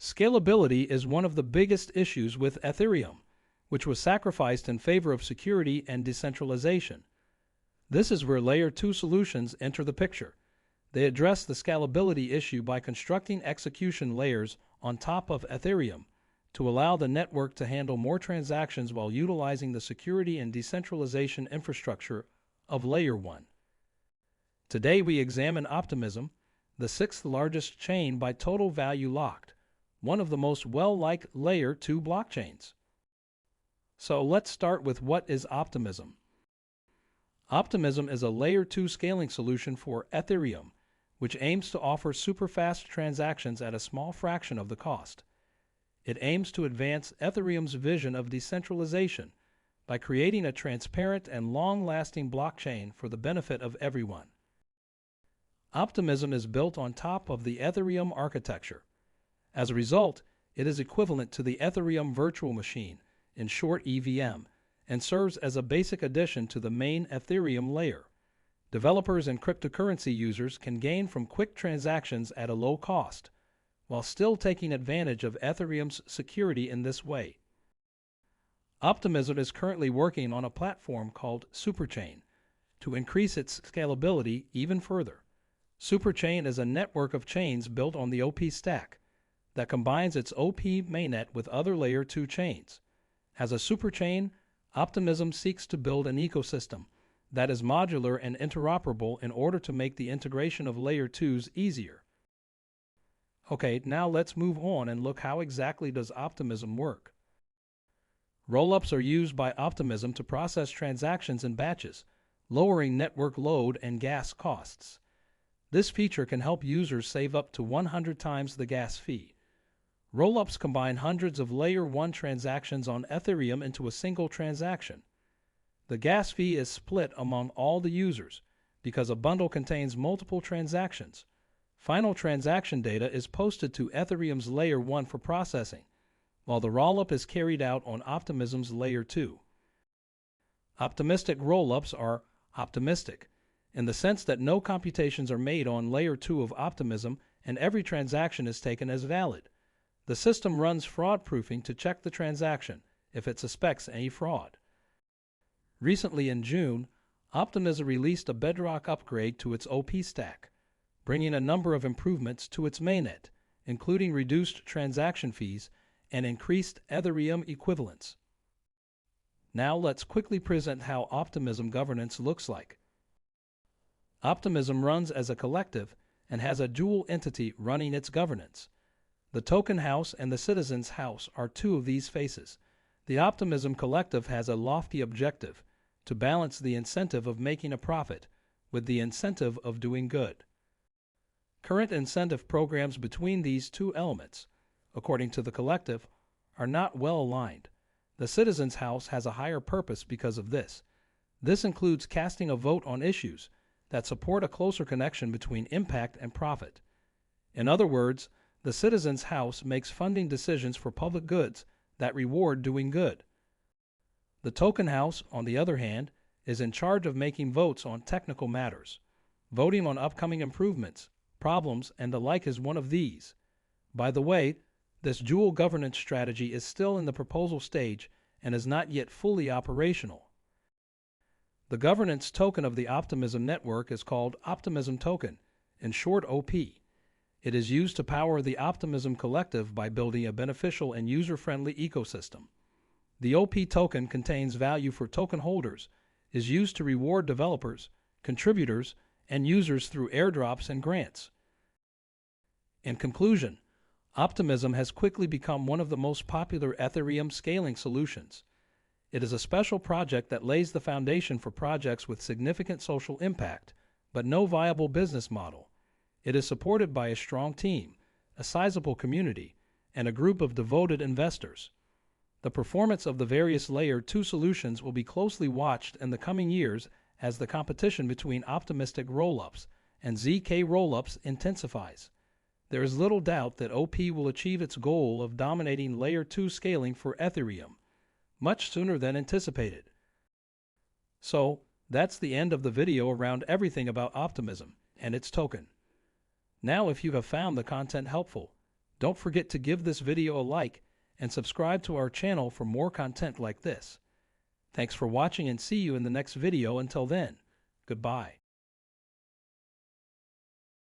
Scalability is one of the biggest issues with Ethereum, which was sacrificed in favor of security and decentralization. This is where Layer 2 solutions enter the picture. They address the scalability issue by constructing execution layers on top of Ethereum to allow the network to handle more transactions while utilizing the security and decentralization infrastructure of Layer 1. Today we examine Optimism, the sixth largest chain by total value locked, one of the most well-liked Layer 2 blockchains. So let's start with what is Optimism. Optimism is a Layer 2 scaling solution for Ethereum, which aims to offer super-fast transactions at a small fraction of the cost. It aims to advance Ethereum's vision of decentralization by creating a transparent and long-lasting blockchain for the benefit of everyone. Optimism is built on top of the Ethereum architecture. As a result, it is equivalent to the Ethereum virtual machine, in short EVM, and serves as a basic addition to the main Ethereum layer. Developers and cryptocurrency users can gain from quick transactions at a low cost, while still taking advantage of Ethereum's security in this way. Optimism is currently working on a platform called Superchain to increase its scalability even further. Superchain is a network of chains built on the OP stack that combines its OP mainnet with other Layer 2 chains. As a superchain, Optimism seeks to build an ecosystem that is modular and interoperable in order to make the integration of Layer 2s easier. Okay, now let's move on and look how exactly does Optimism work. Rollups are used by Optimism to process transactions in batches, lowering network load and gas costs. This feature can help users save up to 100 times the gas fee. Rollups combine hundreds of Layer 1 transactions on Ethereum into a single transaction. The gas fee is split among all the users because a bundle contains multiple transactions. Final transaction data is posted to Ethereum's Layer 1 for processing, while the rollup is carried out on Optimism's Layer 2. Optimistic rollups are optimistic, in the sense that no computations are made on Layer 2 of Optimism and every transaction is taken as valid. The system runs fraud proofing to check the transaction if it suspects any fraud. Recently in June, Optimism released a bedrock upgrade to its OP stack, bringing a number of improvements to its mainnet, including reduced transaction fees and increased Ethereum equivalence. Now let's quickly present how Optimism governance looks like. Optimism runs as a collective and has a dual entity running its governance. The Token House and the Citizens House are two of these faces. The Optimism Collective has a lofty objective to balance the incentive of making a profit with the incentive of doing good. Current incentive programs between these two elements, according to the collective, are not well aligned. The Citizens House has a higher purpose because of this. This includes casting a vote on issues that support a closer connection between impact and profit. In other words, the Citizens House makes funding decisions for public goods that reward doing good. The Token House, on the other hand, is in charge of making votes on technical matters. Voting on upcoming improvements, problems, and the like is one of these. By the way, this dual governance strategy is still in the proposal stage and is not yet fully operational. The governance token of the Optimism network is called Optimism Token, in short OP. It is used to power the Optimism Collective by building a beneficial and user-friendly ecosystem. The OP token contains value for token holders, is used to reward developers, contributors, and users through airdrops and grants. In conclusion, Optimism has quickly become one of the most popular Ethereum scaling solutions. It is a special project that lays the foundation for projects with significant social impact, but no viable business model. It is supported by a strong team, a sizable community, and a group of devoted investors. The performance of the various Layer 2 solutions will be closely watched in the coming years as the competition between Optimistic Rollups and ZK Rollups intensifies. There is little doubt that OP will achieve its goal of dominating Layer 2 scaling for Ethereum, much sooner than anticipated. So, that's the end of the video around everything about Optimism and its token. Now, if you have found the content helpful, Don't forget to give this video a like and subscribe to our channel for more content like this. Thanks for watching and see you in the next video. Until then, goodbye.